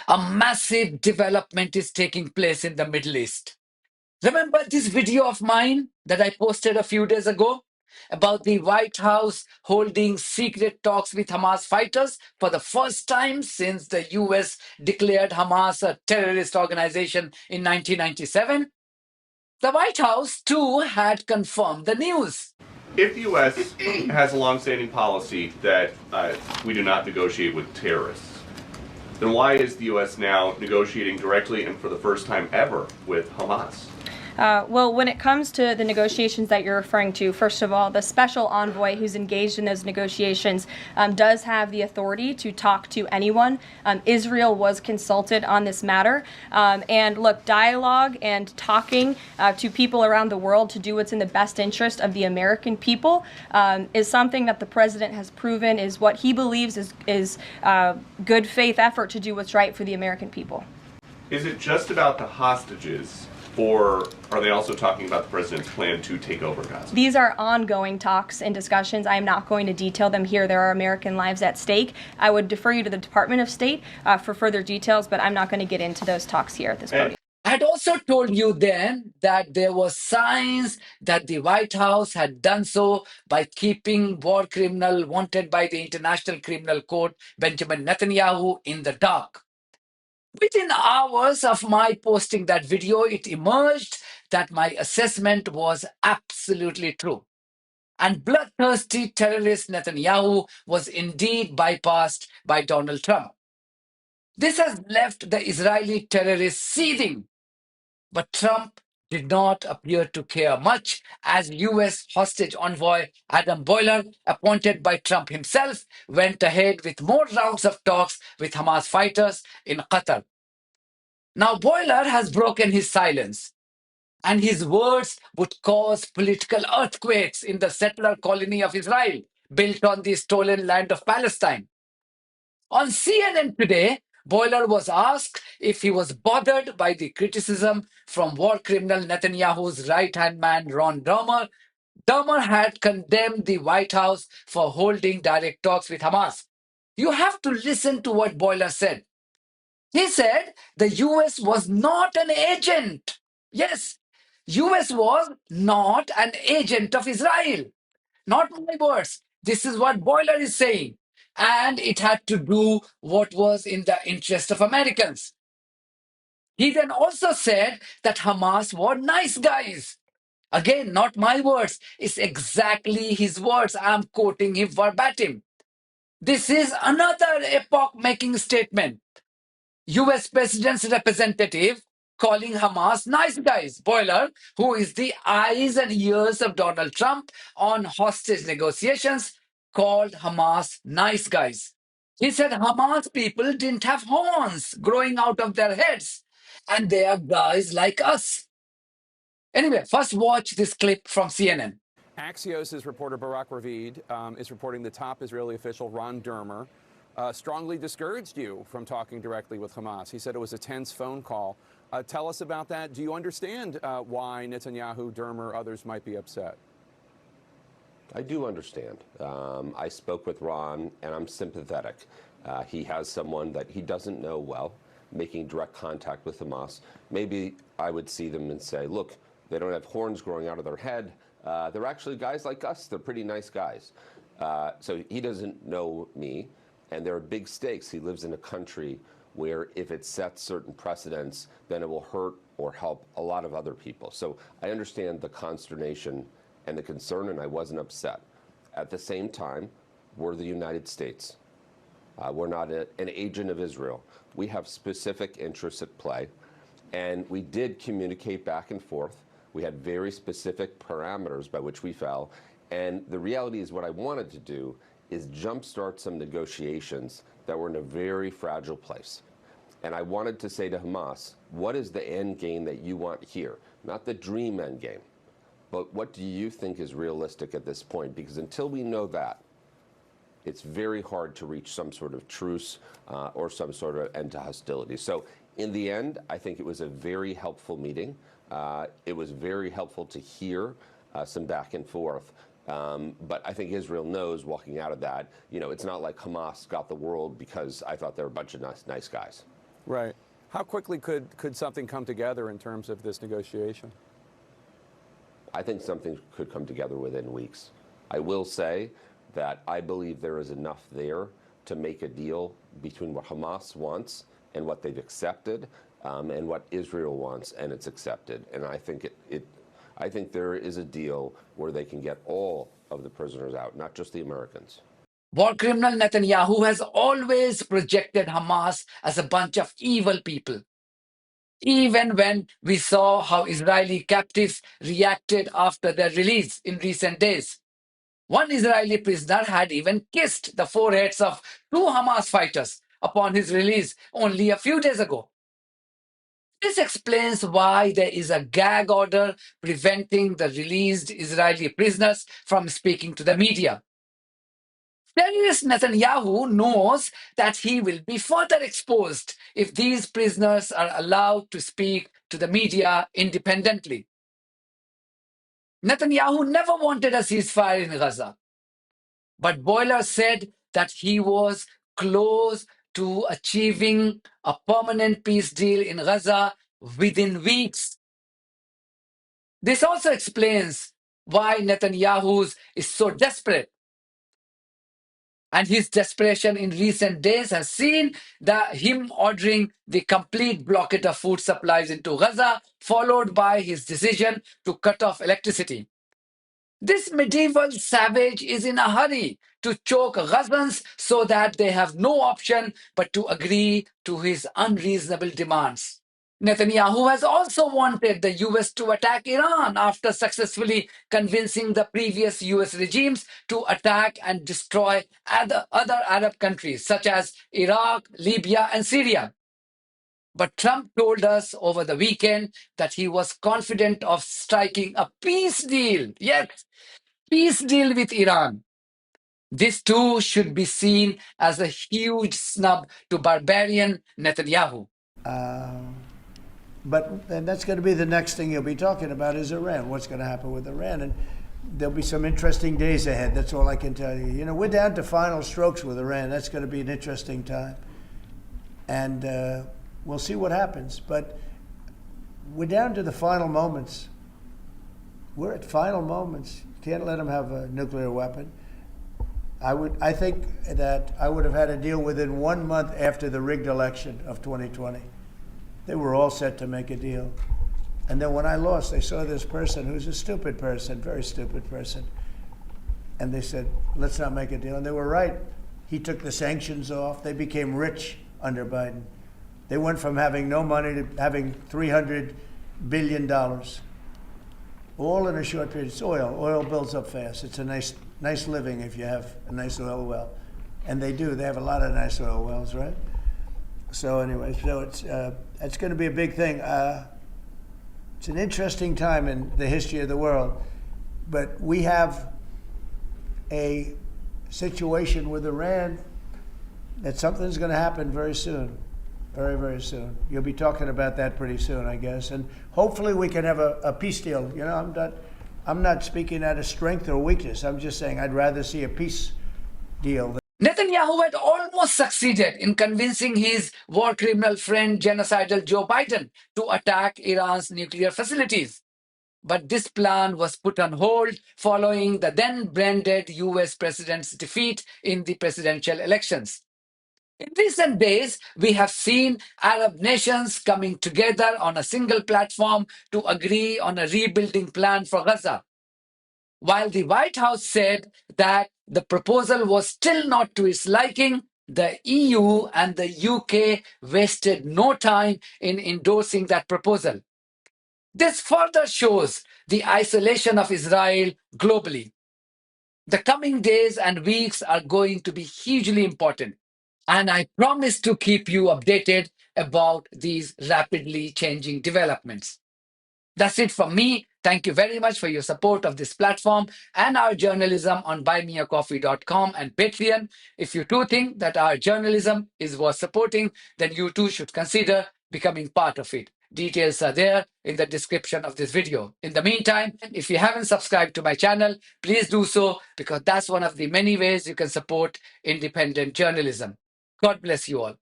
a massive development is taking place in the Middle East. Remember this video of mine that I posted a few days ago about the White House holding secret talks with Hamas fighters for the first time since the US declared Hamas a terrorist organization in 1997? The White House, too, had confirmed the news. If the U.S. has a longstanding policy that we do not negotiate with terrorists, then why is the U.S. now negotiating directly and for the first time ever with Hamas? Well, when it comes to the negotiations that you're referring to, first of all, the special envoy who's engaged in those negotiations does have the authority to talk to anyone. Israel was consulted on this matter. And look, dialogue and talking to people around the world to do what's in the best interest of the American people is something that the president has proven is what he believes is good faith effort to do what's right for the American people. Is it just about the hostages? Or are they also talking about the president's plan to take over Gaza? These are ongoing talks and discussions. I am not going to detail them here. There are American lives at stake. I would defer you to the Department of State for further details, but I'm not going to get into those talks here at this podium. I had also told you then that there were signs that the White House had done so by keeping war criminal wanted by the International Criminal Court, Benjamin Netanyahu, in the dark. Within hours of my posting that video, it emerged that my assessment was absolutely true. And bloodthirsty terrorist Netanyahu was indeed bypassed by Donald Trump. This has left the Israeli terrorists seething. But Trump did not appear to care much, as US hostage envoy Adam Boehler, appointed by Trump himself, went ahead with more rounds of talks with Hamas fighters in Qatar. Now, Boehler has broken his silence, and his words would cause political earthquakes in the settler colony of Israel, built on the stolen land of Palestine. On CNN today, Boehler was asked if he was bothered by the criticism from war criminal Netanyahu's right-hand man, Ron Dermer. Dermer had condemned the White House for holding direct talks with Hamas. You have to listen to what Boehler said. He said the US was not an agent. Yes, US was not an agent of Israel. Not my words. This is what Boehler is saying. And it had to do what was in the interest of Americans. He then also said that Hamas were nice guys. Again, not my words. It's exactly his words. I'm quoting him verbatim. This is another epoch-making statement. US President's representative calling Hamas nice guys. Boehler, who is the eyes and ears of Donald Trump on hostage negotiations, called Hamas nice guys. He said Hamas people didn't have horns growing out of their heads, and they are guys like us. Anyway, first watch this clip from CNN. Axios' reporter Barak Ravid is reporting the top Israeli official, Ron Dermer, strongly discouraged you from talking directly with Hamas. He said it was a tense phone call. Tell us about that. Do you understand why Netanyahu, Dermer, others might be upset? I do understand. I spoke with Ron, and I'm sympathetic. He has someone that he doesn't know well, making direct contact with Hamas. Maybe I would see them and say, look, they don't have horns growing out of their head. They're actually guys like us. They're pretty nice guys. So he doesn't know me, and there are big stakes. He lives in a country where if it sets certain precedents, then it will hurt or help a lot of other people. So I understand the consternation and the concern, and I wasn't upset. At the same time, we're the United States. We're not an agent of Israel. We have specific interests at play, and we did communicate back and forth. We had very specific parameters by which we fell, and the reality is what I wanted to do is jumpstart some negotiations that were in a very fragile place. And I wanted to say to Hamas, what is the end game that you want here? Not the dream end game, but what do you think is realistic at this point? Because until we know that, it's very hard to reach some sort of truce or some sort of end to hostility. So in the end, I think it was a very helpful meeting. It was very helpful to hear some back and forth. But I think Israel knows walking out of that, you know, it's not like Hamas got the world because I thought they were a bunch of nice guys. Right. How quickly could something come together in terms of this negotiation? I think something could come together within weeks. I will say that I believe there is enough there to make a deal between what Hamas wants and what they've accepted, and what Israel wants and it's accepted. And I think I think there is a deal where they can get all of the prisoners out, not just the Americans. War criminal Netanyahu has always projected Hamas as a bunch of evil people. Even when we saw how Israeli captives reacted after their release in recent days. One Israeli prisoner had even kissed the foreheads of two Hamas fighters upon his release only a few days ago. This explains why there is a gag order preventing the released Israeli prisoners from speaking to the media. Terrorist Netanyahu knows that he will be further exposed if these prisoners are allowed to speak to the media independently. Netanyahu never wanted a ceasefire in Gaza, but Boehler said that he was close to achieving a permanent peace deal in Gaza within weeks. This also explains why Netanyahu is so desperate. And his desperation in recent days has seen him ordering the complete blockade of food supplies into Gaza, followed by his decision to cut off electricity. This medieval savage is in a hurry to choke Gazans so that they have no option but to agree to his unreasonable demands. Netanyahu has also wanted the US to attack Iran after successfully convincing the previous US regimes to attack and destroy other Arab countries such as Iraq, Libya, and Syria. But Trump told us over the weekend that he was confident of striking a peace deal. Yes, peace deal with Iran. This too should be seen as a huge snub to barbarian Netanyahu. And that's going to be the next thing you'll be talking about is Iran. What's going to happen with Iran? And there'll be some interesting days ahead. That's all I can tell you. You know, we're down to final strokes with Iran. That's going to be an interesting time. And we'll see what happens. But we're down to the final moments. We're at final moments. You can't let them have a nuclear weapon. I think that I would have had a deal within 1 month after the rigged election of 2020. They were all set to make a deal. And then when I lost, they saw this person who's a stupid person, very stupid person. And they said, let's not make a deal. And they were right. He took the sanctions off. They became rich under Biden. They went from having no money to having $300 billion. All in a short period. It's oil. Oil builds up fast. It's a nice living if you have a nice oil well. And they do. They have a lot of nice oil wells, right? So anyway, it's going to be a big thing. It's an interesting time in the history of the world, but we have a situation with Iran that something's going to happen very soon, very, very soon. You'll be talking about that pretty soon, I guess, and hopefully we can have a peace deal. You know, I'm not speaking out of strength or weakness. I'm just saying I'd rather see a peace deal. Netanyahu had almost succeeded in convincing his war criminal friend, genocidal Joe Biden, to attack Iran's nuclear facilities. But this plan was put on hold following the then branded US president's defeat in the presidential elections. In recent days, we have seen Arab nations coming together on a single platform to agree on a rebuilding plan for Gaza. While the White House said that the proposal was still not to its liking, the EU and the UK wasted no time in endorsing that proposal. This further shows the isolation of Israel globally. The coming days and weeks are going to be hugely important, and I promise to keep you updated about these rapidly changing developments. That's it from me. Thank you very much for your support of this platform and our journalism on buymeacoffee.com and Patreon. If you too think that our journalism is worth supporting, then you too should consider becoming part of it. Details are there in the description of this video. In the meantime, if you haven't subscribed to my channel, please do so, because that's one of the many ways you can support independent journalism. God bless you all.